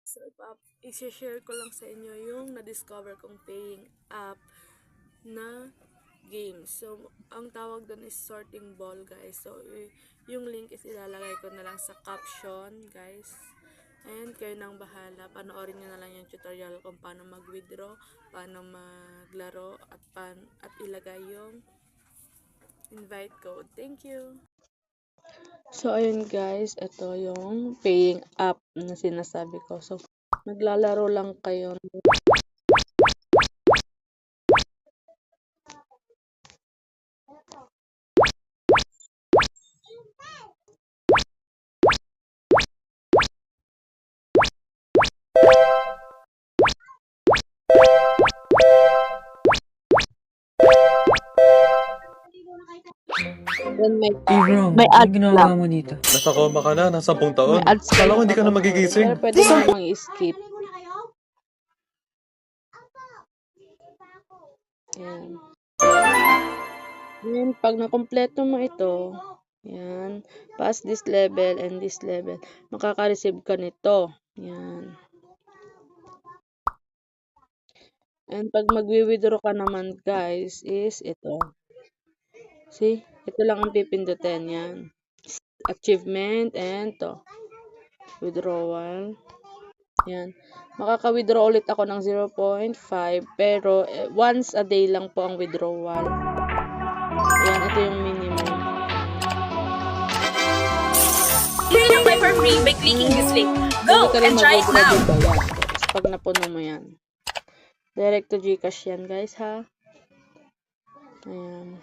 So, i-share ko lang sa inyo yung na-discover kong paying app na game. So, ang tawag doon is Sorting Ball, guys. So, yung link is ilalagay ko na lang sa caption, guys. And kayo nang bahala. Panoorin nyo na lang yung tutorial kung paano mag-withdraw, paano maglaro, at ilagay yung invite code. Thank you! So, ayun guys, ito yung paying app na sinasabi ko. So, naglalaro lang kayo. May ads ginawa mo dito? Nasa coma ka na, nasa 10 taon. May ads Kala ko hindi ka na magigising. Pero pwede mo namang i-skip. Yan. Yan, pag nakompleto mo ito, yan, pass this level and this level, makaka-receive ka nito. Yan. And pag magwi-withdraw ka naman guys, is ito. See? Ito lang ang pipindutin. Yan. Achievement and to. Withdrawal. Yan. Makaka-withdraw ulit ako ng 0.5 pero once a day lang po ang withdrawal. Yan. Ito yung minimum. You can apply for free by clicking this link. Go and try it now! Tapos pag napuno mo yan. Direct to Gcash yan guys ha. Ayan.